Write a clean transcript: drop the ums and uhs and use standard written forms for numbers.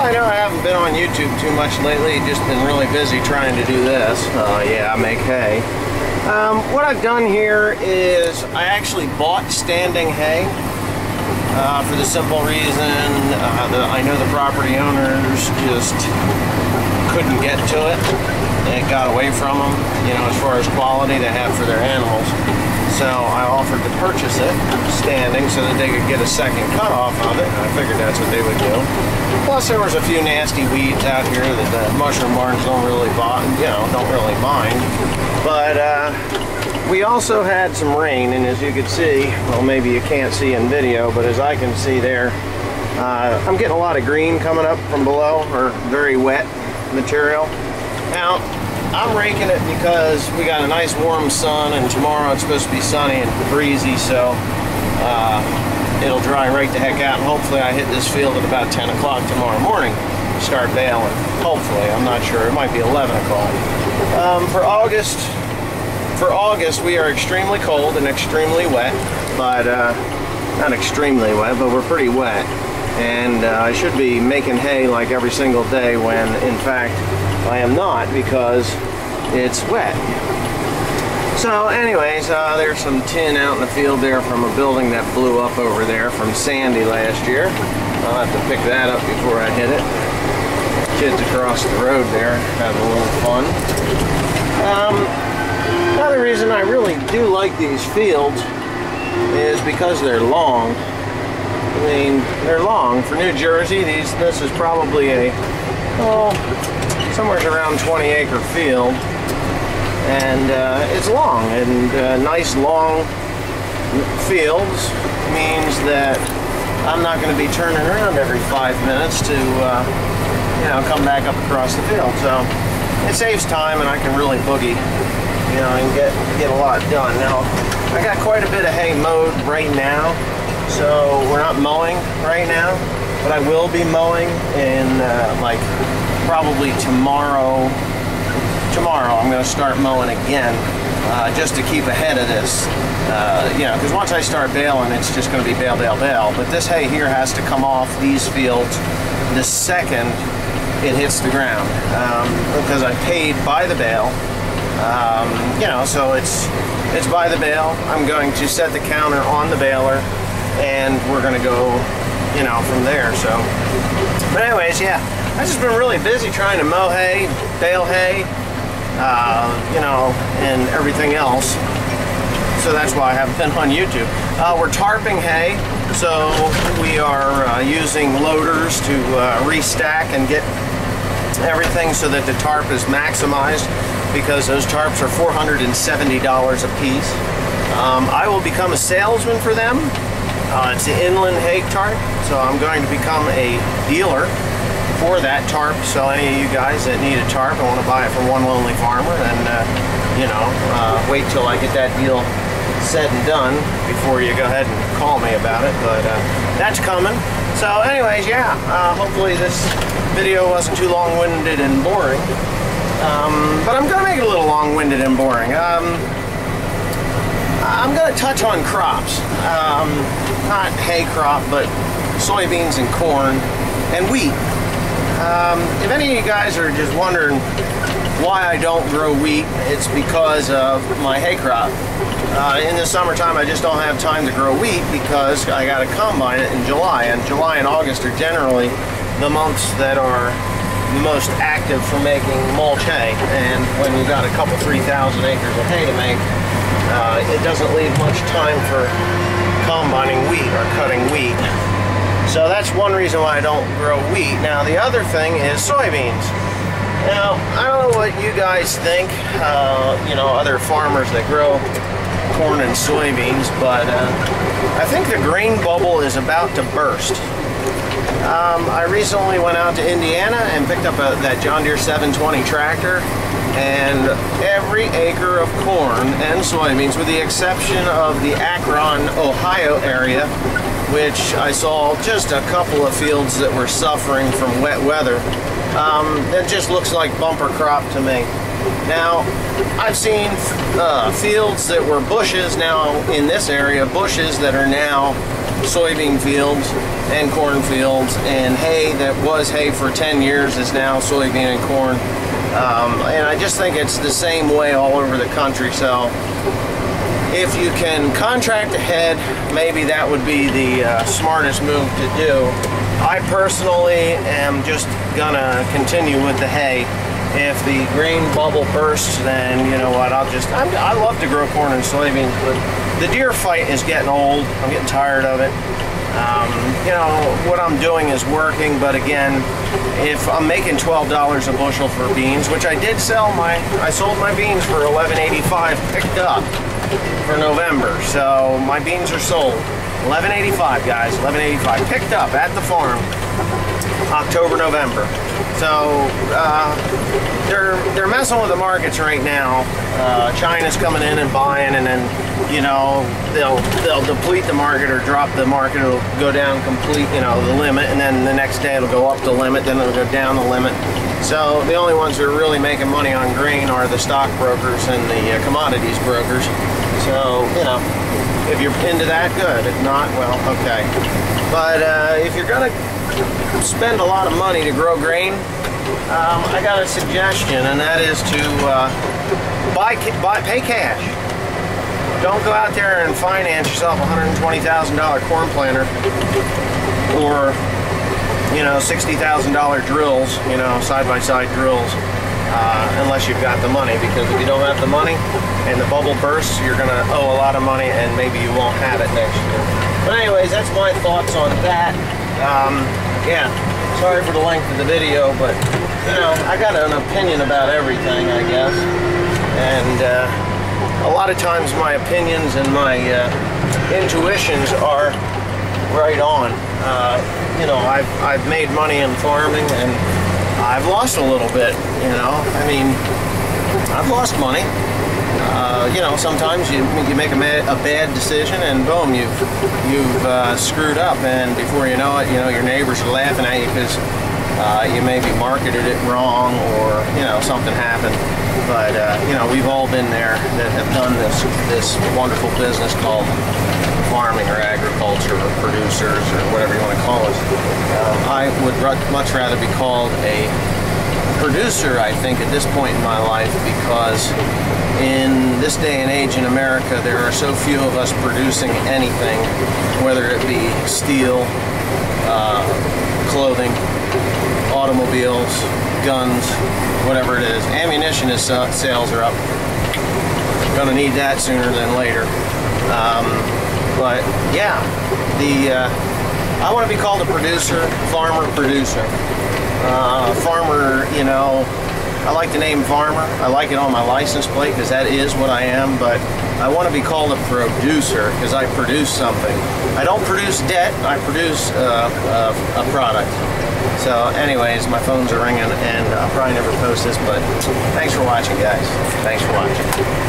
I know I haven't been on YouTube too much lately, just been really busy trying to do this. Yeah, I make hay. What I've done here is I actually bought standing hay for the simple reason I know the property owners just couldn't get to it. It got away from them, you know, as far as quality they have for their animals. So I offered to purchase it standing so that they could get a second cut off of it. I figured that's what they would do. Plus there was a few nasty weeds out here that the mushroom barns don't really mind. But we also had some rain, and as you can see, well, maybe you can't see in video, but as I can see there, I'm getting a lot of green coming up from below, or very wet material. Now, I'm raking it because we got a nice warm sun, and tomorrow it's supposed to be sunny and breezy, so it'll dry right the heck out, and hopefully I hit this field at about 10 o'clock tomorrow morning to start baling. Hopefully, I'm not sure. It might be 11 o'clock. For August, we are extremely cold and extremely wet, but not extremely wet, but we're pretty wet. And I should be making hay like every single day when, in fact, I am not, because it's wet. So anyways, there's some tin out in the field there from a building that blew up over there from Sandy last year. I'll have to pick that up before I hit it. Kids across the road there having a little fun. Another reason I really do like these fields is because they're long. I mean, they're long. For New Jersey, this is probably a, somewhere around 20-acre field, and it's long, and nice long fields means that I'm not going to be turning around every 5 minutes to come back up across the field. So it saves time, and I can really boogie, and get a lot done. Now, I got quite a bit of hay mowed right now, so we're not mowing right now, but I will be mowing in like probably tomorrow. Tomorrow I'm going to start mowing again, just to keep ahead of this. Because once I start baling, it's just going to be bale, bale, bale. But this hay here has to come off these fields the second it hits the ground, because I paid by the bale. So it's by the bale. I'm going to set the counter on the baler, and we're going to go, from there. So, but anyways, yeah, I've just been really busy trying to mow hay, bale hay, and everything else. So that's why I haven't been on YouTube. We're tarping hay, so we are using loaders to restack and get everything so that the tarp is maximized, because those tarps are $470 a piece. I will become a salesman for them. It's the inland hay tarp, so I'm going to become a dealer for that tarp. So any of you guys that need a tarp and want to buy it from One Lonely Farmer, then wait till I get that deal said and done before you go ahead and call me about it. But that's coming. So anyways, yeah, hopefully this video wasn't too long-winded and boring. But I'm going to make it a little long-winded and boring. I'm going to touch on crops. Not hay crop, but soybeans and corn and wheat. If any of you guys are just wondering why I don't grow wheat, it's because of my hay crop. In the summertime, I just don't have time to grow wheat because I got to combine it in July. And July and August are generally the months that are the most active for making mulch hay. And when you've got a couple 3,000 acres of hay to make, it doesn't leave much time for combining wheat or cutting wheat. So that's one reason why I don't grow wheat. Now the other thing is soybeans. Now I don't know what you guys think, other farmers that grow corn and soybeans, but I think the grain bubble is about to burst. I recently went out to Indiana and picked up that John Deere 720 tractor, and every acre of corn and soybeans, with the exception of the Akron, Ohio area, which I saw just a couple of fields that were suffering from wet weather, it just looks like bumper crop to me. Now, I've seen fields that were bushes now in this area, bushes that are now soybean fields and corn fields, and hay that was hay for 10 years is now soybean and corn. And I just think it's the same way all over the country. So if you can contract ahead, maybe that would be the smartest move to do. I personally am just gonna continue with the hay. If the grain bubble bursts, then you know what, I love to grow corn and soybeans, but the deer fight is getting old. I'm getting tired of it. You know, what I'm doing is working, but again, if I'm making $12 a bushel for beans, which I did sell I sold my beans for $11.85 picked up for November. So my beans are sold. $11.85, guys, $11.85 picked up at the farm, October, November. So they're messing with the markets right now. China's coming in and buying, and then you know they'll deplete the market or drop the market. It'll go down complete, you know, the limit, and then the next day it'll go up the limit, then it'll go down the limit. So the only ones who are really making money on grain are the stockbrokers and the commodities brokers. So you know, if you're into that, good. If not, well, okay. But if you're gonna spend a lot of money to grow grain, I got a suggestion, and that is to pay cash. Don't go out there and finance yourself a $120,000 corn planter, or you know, $60,000 drills, you know, side-by-side drills, unless you've got the money. Because if you don't have the money and the bubble bursts, you're gonna owe a lot of money, and maybe you won't have it next year. But anyways, that's my thoughts on that. Yeah, sorry for the length of the video, but you know, I got an opinion about everything, I guess, and a lot of times my opinions and my intuitions are right on. You know, I've made money in farming, and I've lost a little bit. You know, I mean, I've lost money. You know, sometimes you make a bad decision, and boom, you've screwed up, and before you know it, you know, your neighbors are laughing at you because you maybe marketed it wrong, or you know, something happened. But you know, we've all been there that have done this wonderful business called farming or agriculture or producers or whatever you want to call it. I would much rather be called a producer, I think, at this point in my life, because in this day and age in America, there are so few of us producing anything, whether it be steel, clothing, automobiles, guns, whatever it is. Ammunition sales are up. Gonna need that sooner than later. But yeah, I want to be called a producer, farmer, producer. Farmer, you know, I like the name farmer. I like it on my license plate because that is what I am, but I want to be called a producer because I produce something. I don't produce debt, I produce a product. So anyways, my phones are ringing, and I'll probably never post this, but thanks for watching, guys. Thanks for watching.